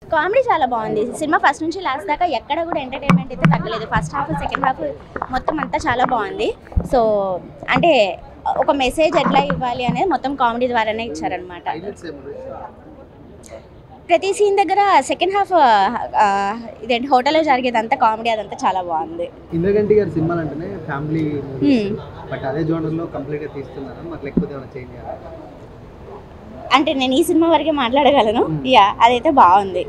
Comedy చాలా బాగుంది. Cinema first నుంచి లాస్ట్ దాకా ఎక్కడ కూడా ఎంటర్టైన్మెంట్ అయితే తగ్గలేదు. ఫస్ట్ హాఫ్ సెకండ్ హాఫ్ మొత్తం అంతా చాలా బాగుంది. సో అంటే ఒక మెసేజ్ ఎట్లా ఇవ్వాలి అనేది మొత్తం కామెడీ ద్వారానే ఇచ్చారనమాట. ప్రతి సీన్ దగ్గర సెకండ్ హాఫ్ ఇదేంటి హోటల్లో జరిగేదంతా కామెడీ అదంతా చాలా బాగుంది. ఇంద్రగంటి గారి సినిమాలు అంటేనే ఫ్యామిలీ బట్ అదే జోనర్లో కంప్లీట్గా తీస్తున్నారు, మాకు లేకపోతే ఏమైనా చేంజ్ చేయాలి అంటే నేను ఈ సినిమా వరకే మాట్లాడగలను. అదైతే బాగుంది.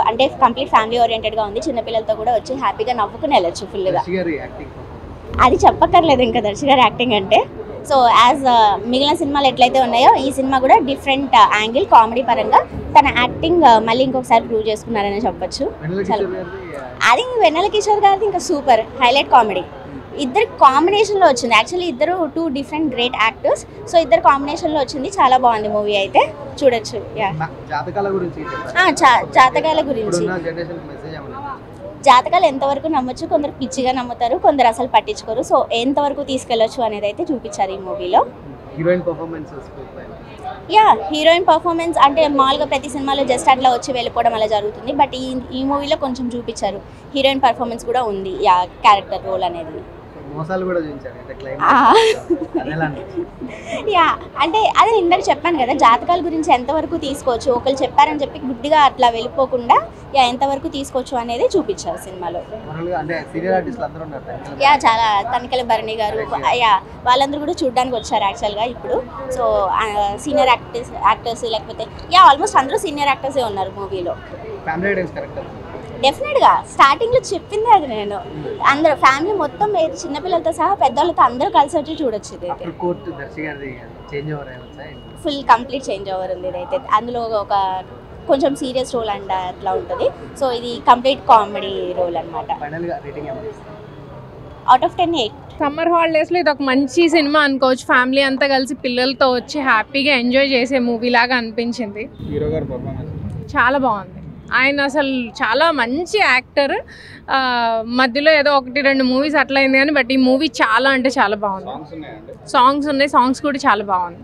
అంటే కంప్లీట్ ఫ్యామిలీ ఓరియంటెడ్గా ఉంది. చిన్నపిల్లలతో కూడా వచ్చి హ్యాపీగా నవ్వుకుని వెళ్ళొచ్చు ఫుల్గా. అది చెప్పక్కర్లేదు ఇంకా దర్శి గారి యాక్టింగ్ అంటే. సో యాజ్ మిగిలిన సినిమాలు ఎట్లయితే ఉన్నాయో ఈ సినిమా కూడా డిఫరెంట్ యాంగిల్ కామెడీ పరంగా తన యాక్టింగ్ మళ్ళీ ఇంకొకసారి ప్రూవ్ చేసుకున్నారని చెప్పొచ్చు. అది వెన్నెల కిషోర్ గారిది ఇంకా సూపర్ హైలైట్ కామెడీ. ఇద్దరు కాంబినేషన్లో వచ్చింది. యాక్చువల్లీ ఇద్దరు 2 డిఫరెంట్ గ్రేట్ యాక్టర్స్. సో ఇద్దరు కాంబినేషన్లో వచ్చింది. చాలా బాగుంది మూవీ అయితే చూడొచ్చు. జాతకాల గురించి జాతకాలు ఎంతవరకు నమ్మొచ్చు, కొందరు పిచ్చిగా నమ్ముతారు, కొందరు అసలు పట్టించుకోరు. సో ఎంతవరకు తీసుకెళ్లొచ్చు అనేది అయితే చూపించారు ఈ మూవీలో. హీరోయిన్ పర్ఫార్మెన్స్ అంటే మామూలుగా ప్రతి సినిమాలో జస్ట్ అట్లా వచ్చి వెళ్ళిపోవడం అలా జరుగుతుంది. బట్ ఈ మూవీలో కొంచెం చూపించారు. హీరోయిన్ పర్ఫార్మెన్స్ కూడా ఉంది, క్యారెక్టర్ రోల్ అనేది. అంటే అదే ఇందాక చెప్పాను కదా, జాతకాల గురించి ఎంతవరకు తీసుకోవచ్చు, ఒకరు చెప్పారని చెప్పి గుడ్డిగా అట్లా వెళ్ళిపోకుండా ఎంతవరకు తీసుకోవచ్చు అనేది చూపించారు సినిమాలో. చాలా తనికెల భరణి గారు వాళ్ళందరూ కూడా చూడడానికి వచ్చారు యాక్చువల్గా ఇప్పుడు. సో సీనియర్ యాక్టర్స్ లేకపోతే ఆల్మోస్ట్ అందరూ సీనియర్ యాక్టర్సే ఉన్నారు మూవీలో. డెఫినెట్గా స్టార్టింగ్లో చెప్పింది అది నేను. అందరూ ఫ్యామిలీ మొత్తం చిన్నపిల్లలతో సహా పెద్దవాళ్ళతో అందరూ కలిసి వచ్చి చూడొచ్చు. ఇదైతే ఫుల్ కంప్లీట్ చేంజ్ ఓవర్ ఉంది. ఇదైతే అందులో ఒక కొంచెం సీరియస్ రోల్ అండ్ అట్లా ఉంటుంది. సో ఇది కంప్లీట్ కామెడీ రోల్ అనమాట. Out of 10 8. సమ్మర్ హాలిడేస్లో ఇది ఒక మంచి సినిమా అనుకోవచ్చు. ఫ్యామిలీ అంతా కలిసి పిల్లలతో వచ్చి హ్యాపీగా ఎంజాయ్ చేసే మూవీ లాగా అనిపించింది. చాలా బాగుంది. ఆయన అసలు చాలా మంచి యాక్టర్. మధ్యలో ఏదో 1-2 మూవీస్ అట్లా అయింది కానీ బట్ ఈ మూవీ చాలా అంటే చాలా బాగుంది. సాంగ్స్ ఉన్నాయి, సాంగ్స్ కూడా చాలా బాగుంది.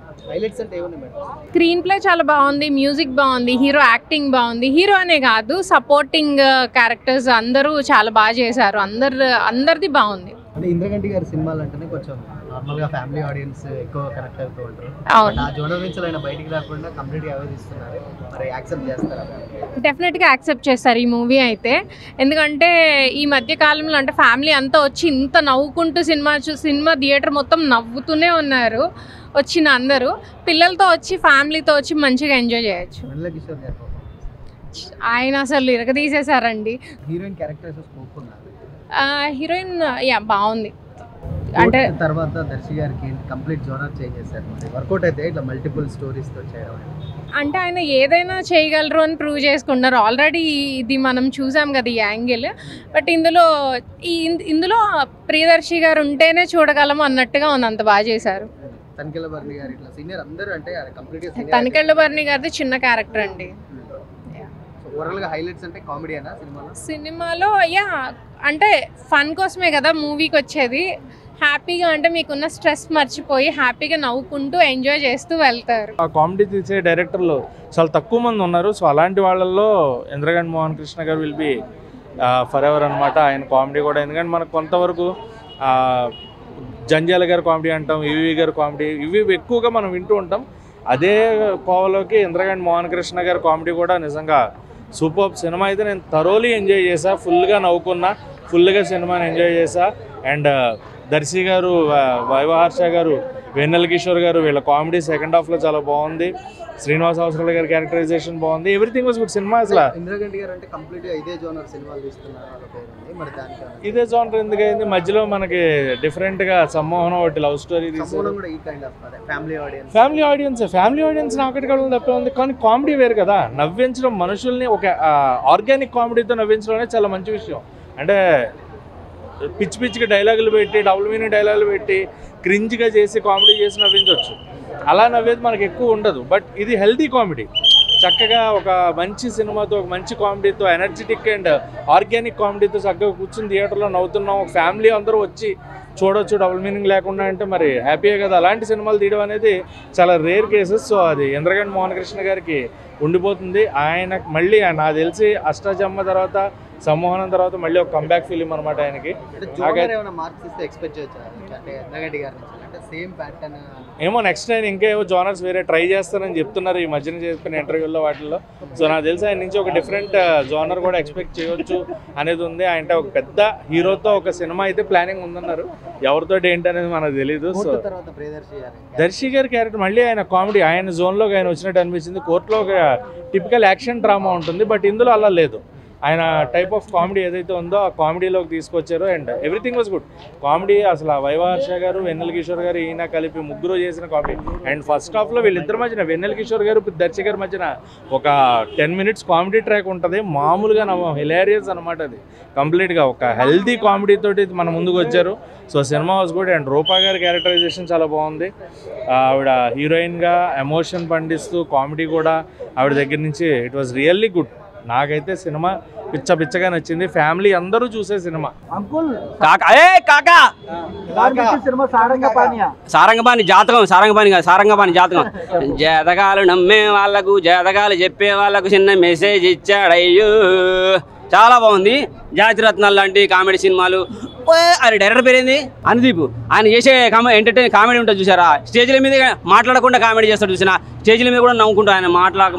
స్క్రీన్ ప్లే చాలా బాగుంది, మ్యూజిక్ బాగుంది, హీరో యాక్టింగ్ బాగుంది. హీరో అనే కాదు, సపోర్టింగ్ క్యారెక్టర్స్ అందరూ చాలా బాగా చేశారు. అందరిది బాగుంది. ఇంద్రగంటి గారి సినిమాలు అంటేనే కొంచెం నార్మల్గా ఫ్యామిలీ ఆడియన్స్ ఎక్కువ కనెక్ట్ అవుతూ ఉంటారు. ఆ జోనర్ నుంచి ఆయన బయటికి రాకుండా కంప్లీట్గా అవేర్ ఇస్తున్నారు. మరి యాక్సెప్ట్ చేస్తారా? డెఫినెట్గా యాక్సెప్ట్ చేస్తారు ఈ మూవీ అయితే. ఎందుకంటే ఈ మధ్య కాలంలో అంటే ఫ్యామిలీ అంతా వచ్చి ఇంత నవ్వుకుంటూ సినిమా థియేటర్ మొత్తం నవ్వుతూనే ఉన్నారు వచ్చిన అందరూ. పిల్లలతో వచ్చి ఫ్యామిలీతో వచ్చి మంచిగా ఎంజాయ్ చేయొచ్చు. ఆయన అసలు ఇరగదీసేశారండి. హీరోయిన్ క్యారెక్టర్స్ స్కోప్ ఉందా? హీరోయిన్ బాగుంది. అంటే తర్వాత దర్శి గారికి కంప్లీట్ జోనర్ చేంజ్ చేశారు. వర్కౌట్ అయితే ఇట్లా మల్టిపుల్ స్టోరీస్ తో చేయడం అంటే ఆయన ఏదైనా చేయగలరు అని ప్రూవ్ చేసుకున్నారు. ఆల్రెడీ ఇది మనం చూసాం కదా ఈ యాంగిల్. బట్ ఇందులో ప్రియదర్శి గారు ఉంటేనే చూడగలము అన్నట్టుగా ఉంది. అంత బాగా చేశారు. తనికెళ్ళ భరణి గారిది చిన్న క్యారెక్టర్ అండి. సినిమాలో అంటే ఫన్ కోసమే కదా మూవీకి వచ్చేది. హ్యాపీగా అంటే మీకున్న స్ట్రెస్ మర్చిపోయి హ్యాపీగా నవ్వుకుంటూ ఎంజాయ్ చేస్తూ వెళ్తారు. ఆ కామెడీ తీసే డైరెక్టర్లు చాలా తక్కువ మంది ఉన్నారు. సో అలాంటి వాళ్ళల్లో ఇంద్రగంటి మోహన్ కృష్ణ గారు విల్ బి ఫర్ ఎవర్ అనమాట. ఆయన కామెడీ కూడా, ఎందుకంటే మనకు కొంతవరకు జంజాల గారి కామెడీ అంటాం, ఈవీ గారి కామెడీ, ఇవి ఎక్కువగా మనం వింటూ ఉంటాం. అదే కోవలోకి ఇంద్రగంటి మోహన్ కృష్ణ గారి కామెడీ కూడా నిజంగా సూపర్. సినిమా అయితే నేను థరోలీ ఎంజాయ్ చేశా, ఫుల్గా నవ్వుకున్నా, ఫుల్గా సినిమాని ఎంజాయ్ చేశా. అండ్ దర్శి గారు, వైవహర్ష గారు, వెన్నెల కిషోర్ గారు వీళ్ళ కామెడీ సెకండ్ హాఫ్లో చాలా బాగుంది. శ్రీనివాస అవసరాల గారి క్యారెక్టరైజేషన్ బాగుంది. Everything was good. సినిమా అసలు ఇదే జోనర్ ఎందుకైంది, మధ్యలో మనకి డిఫరెంట్గా సమ్మోహనం ఒకటి లవ్ స్టోరీ ఫ్యామిలీ ఆడియన్స్ నాకటికడం తప్పే ఉంది. కానీ కామెడీ వేరు కదా. నవ్వించడం, మనుషుల్ని ఒక ఆర్గానిక్ కామెడీతో నవ్వించడం అనేది చాలా మంచి విషయం. అంటే పిచ్చిగా డైలాగులు పెట్టి, డబుల్ మీనింగ్ డైలాగులు పెట్టి, క్రింజ్గా చేసి కామెడీ చేసి నవ్వించవచ్చు. అలా నవ్వేది మనకు ఎక్కువ ఉండదు. బట్ ఇది హెల్తీ కామెడీ. చక్కగా ఒక మంచి సినిమాతో, ఒక మంచి కామెడీతో, ఎనర్జెటిక్ అండ్ ఆర్గానిక్ కామెడీతో చక్కగా కూర్చుని థియేటర్లో నవ్వుతున్నాం. ఒక ఫ్యామిలీ అందరూ వచ్చి చూడొచ్చు డబుల్ మీనింగ్ లేకుండా అంటే మరి హ్యాపీయే కదా. అలాంటి సినిమాలు తీయడం అనేది చాలా రేర్ కేసెస్. సో అది ఇంద్రగంటి మోహన్ కృష్ణ గారికి ఉండిపోతుంది. ఆయన మళ్ళీ నాకు తెలిసి అష్టాచమ్మ తర్వాత సమ్మోహనం తర్వాత మళ్ళీ ఒక కంబ్యాక్ ఫిలిం అనమాట ఆయనకి. ఏమో నెక్స్ట్ ఆయన ఇంకేవో జోనర్స్ వేరే ట్రై చేస్తారని చెప్తున్నారు ఈ మధ్యన చెప్పిన ఇంటర్వ్యూల్లో వాటిల్లో. సో నాకు తెలిసి ఆయన నుంచి ఒక డిఫరెంట్ జోనర్ కూడా ఎక్స్పెక్ట్ చేయవచ్చు అనేది ఉంది. అంటే ఒక పెద్ద హీరోతో ఒక సినిమా అయితే ప్లానింగ్ ఉందన్నారు. ఎవరితో ఏంటి అనేది మనకు తెలీదు. సో దర్శి గారి క్యారెక్టర్ మళ్ళీ ఆయన కామెడీ ఆయన జోన్లోకి ఆయన వచ్చినట్టు అనిపించింది. కోర్టులో ఒక టిపికల్ యాక్షన్ డ్రామా ఉంటుంది, బట్ ఇందులో అలా లేదు. ఆయన టైప్ ఆఫ్ కామెడీ ఏదైతే ఉందో ఆ కామెడీలోకి తీసుకొచ్చారు. And everything was good. Comedy అసలు వైవ హర్ష గారు, వెన్నెల కిషోర్ గారు, ఈయన కలిపి ముగ్గురు చేసిన కామెడీ. అండ్ ఫస్ట్ హాఫ్లో వీళ్ళిద్దరి మధ్యన వెన్నెల కిషోర్ గారు దర్శి గారి మధ్యన ఒక 10 minutes కామెడీ ట్రాక్ ఉంటుంది. మామూలుగా హిలేరియస్ అనమాట. అది కంప్లీట్గా ఒక హెల్తీ కామెడీ తోటి మన ముందుకు వచ్చారు. So cinema was good. And Rupa గారి క్యారెక్టరైజేషన్ చాలా బాగుంది. ఆవిడ హీరోయిన్గా ఎమోషన్ పండిస్తూ కామెడీ కూడా ఆవిడ దగ్గర నుంచి ఇట్ వాజ్ రియల్లీ గుడ్. నాకైతే సినిమా పిచ్చగా నచ్చింది. ఫ్యామిలీ అందరూ చూసే సినిమా. సారంగపాణి జాతకం, సారంగపాణి జాతకం. జాతకాలు నమ్మే వాళ్ళకు, జాతకాలు చెప్పే వాళ్ళకు చిన్న మెసేజ్ ఇచ్చాడయ్యో. చాలా బాగుంది. జాతిరత్నాలు లాంటి కామెడీ సినిమాలు. అది డైరెక్టర్ పేరేంది? అనుదీప్. ఆయన చేసే ఎంటర్టైన్ కామెడీ ఉంటుంది చూసారా. స్టేజ్ల మీద మాట్లాడకుండా కామెడీ చేస్తాడు చూసినా, స్టేజ్ల మీద కూడా నవ్వుకుంటా ఆయన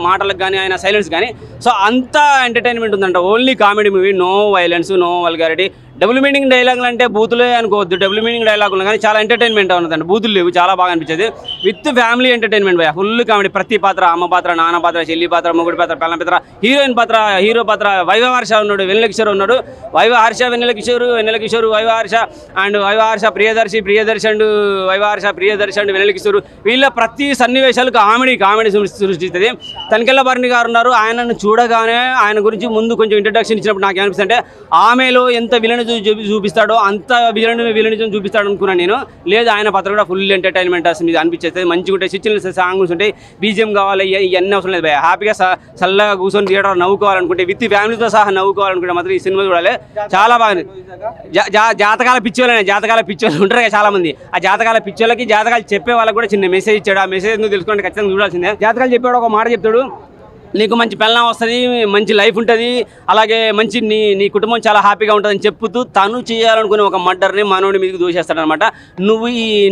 మాటలకు కానీ ఆయన సైలెన్స్ కానీ. సో అంత ఎంటర్టైన్మెంట్ ఉందంట. Only comedy movie, no violence, no vulgarity. Double meaning డైలాగులు అంటే బూతులే అనుకోవద్దు. డబుల్ మీనింగ్ డైలాగులు కానీ చాలా ఎంటర్టైన్మెంట్ ఉన్నదండి. బూతులు లేవు. చాలా బాగా అనిపించేది. విత్ ఫ్యామిలీ ఎంటర్టైన్మెంట్ భయ. Full comedy. ప్రతి పాత్ర, అమ్మ పాత్ర, నాన్న పాత్ర, చెల్లి పాత్ర, మొగుడి పాత్ర, పిల్లల పాత్ర, హీరోయిన్ పాత్ర, హీరో పాత్ర. వైవ హర్ష ఉన్నాడు, వెన్నెల కిషోర్ ఉన్నాడు. Viva Harsha, Vennela Kishore, Viva Harsha and Viva Harsha Priyadarshi and Viva Harsha Priyadarshi and Vennela Kishore. వీళ్ళ ప్రతి సన్నివేశాలు కామెడీ సృష్టిస్తుంది. తనికెళ్ళ భరణి గారు ఉన్నారు. ఆయనను చూడగానే ఆయన గురించి ముందు కొంచెం ఇంట్రడక్షన్ ఇచ్చినప్పుడు నాకు ఏమనిపిస్తుంది అంటే ఆమెలో ఎంత విలన్ చూపిస్తాడో అంత విలనిజం చూపిస్తాడు అనుకున్నాను నేను. లేదు, ఆయన పాత్ర కూడా ఫుల్ ఎంటర్టైన్మెంట్ అసలు అనిపించేస్తుంది. మంచిగా ఉంటాయి. సిచ్యువేషన్ సాంగ్స్ ఉంటాయి, బీజిఎం కావాలి, ఇవన్నీ అవసరం లేదు భయ. హ్యాపీగా చల్లగా కూర్చొని థియేటర్ నవ్వుకోవాలనుకుంటే, విత్ ఫ్యామిలీతో సహా నవ్వుకోవాలనుకుంటే మాత్రం ఈ సినిమా చూడాలి. చాలా బాగుంది. జాతకాల పిచ్చోళ్ళు ఉంటారు కదా చాలా మంది. ఆ జాతకాల పిచ్చోళ్ళకి, జాతకాలు చెప్పే వాళ్ళకి కూడా చిన్న మెసేజ్ ఇచ్చాడు. ఆ మెసేజ్ నువ్వు తెలుసుకుంటే ఖచ్చితంగా చూడాల్సిందే. జాతకాలు చెప్పాడు ఒక మాట చెప్తాడు, నీకు మంచి పెళ్ళం వస్తుంది, మంచి లైఫ్ ఉంటుంది, అలాగే మంచి నీ కుటుంబం చాలా హ్యాపీగా ఉంటుందని చెప్పుతూ తను చేయాలనుకునే ఒక మర్డర్ని మనోడి మీదకి దూసేస్తాడనమాట. నువ్వు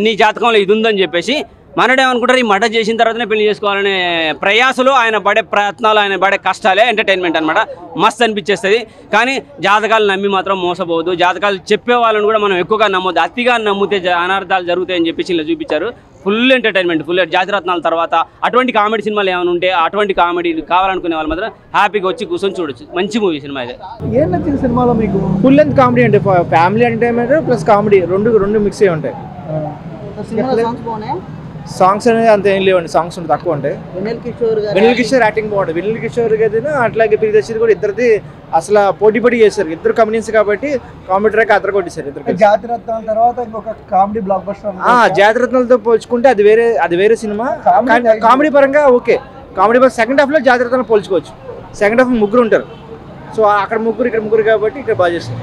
నీ జాతకంలో ఇది ఉందని చెప్పేసి మనోడు ఏమనుకుంటారు, ఈ మర్డర్ చేసిన తర్వాతనే పెళ్లి చేసుకోవాలనే ప్రయాసలో ఆయన పడే ప్రయత్నాలు, ఆయన పడే కష్టాలే ఎంటర్టైన్మెంట్ అనమాట. మస్తు అనిపించేస్తుంది. కానీ జాతకాలు నమ్మి మాత్రం మోసపోవద్దు. జాతకాలు చెప్పే వాళ్ళని కూడా మనం ఎక్కువగా నమ్మొద్దు. అతిగా నమ్మితే అనర్థాలు జరుగుతాయని చెప్పేసి ఇలా చూపించారు. ఫుల్ ఎంటర్టైన్మెంట్, ఫుల్ జాతిరత్నాల తర్వాత అటువంటి కామెడీ సినిమాలు ఏమైనా ఉంటే అటువంటి కామెడీ కావాలనుకునే వాళ్ళు మాత్రం హ్యాపీగా వచ్చి కూర్చొని చూడొచ్చు. మంచి మూవీ సినిమా ఇది. ఏం నచ్చింది సినిమాలో మీకు? ఫుల్ లెంత్ కామెడీ అంటే ఫ్యామిలీ ఎంటర్టైన్మెంట్ ప్లస్ కామెడీ రెండు మిక్స్ అయ్యి ఉంటాయి. సాంగ్స్ అనేది అంత ఏం లేవండి. సాంగ్స్ తక్కువ ఉంటాయి. వెన్నెల కిషోర్ యాక్టింగ్ బాగుంటుంది. వెన్నెల కిషోర్ గది అట్లాగే ప్రియదర్శి కూడా ఇద్దరిది అసలు పోటీ చేశారు. ఇద్దరు కమ్యూనిటీస్ కాబట్టి కామెడీ ట్రాక్ అద్దరు కొట్టేశారు ఇద్దరు. జాతిరత్నాల తర్వాత ఇంకొక కామెడీ బ్లాక్ బస్టర్. జాతిరత్నాలతో పోల్చుకుంటే అది వేరే సినిమా. కామెడీ పరంగా ఓకే. కామెడీ పరంగా సెకండ్ హాఫ్లో జాతిరత్నాలు పోల్చుకోవచ్చు. సెకండ్ హాఫ్ ముగ్గురు ఉంటారు. సో అక్కడ ముగ్గురు ఇక్కడ ముగ్గురు కాబట్టి ఇక్కడ బాగా చేస్తారు.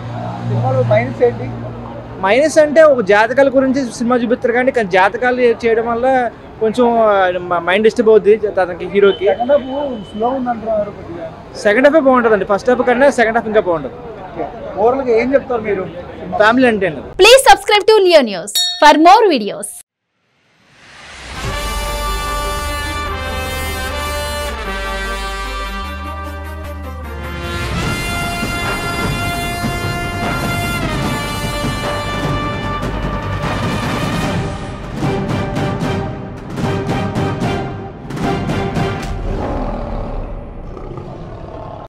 సినిమాలో మైనస్ ఏంటి? మైనస్ అంటే ఒక జాతకాల గురించి సినిమా చూపిస్తారు కానీ జాతకాలు చేయడం వల్ల కొంచెం మైండ్ డిస్టర్బ్ అవుద్ది తనకి, హీరోకి. సెకండ్ హాఫే బాగుంటుందండి. ఫస్ట్ హాఫ్ కన్నా సెకండ్ హాఫ్ ఇంకా బాగుంటుంది. ఓవరాల్గా ఏం చెప్తారు మీరు? Family entertainer. Please subscribe to Leo news for more videos.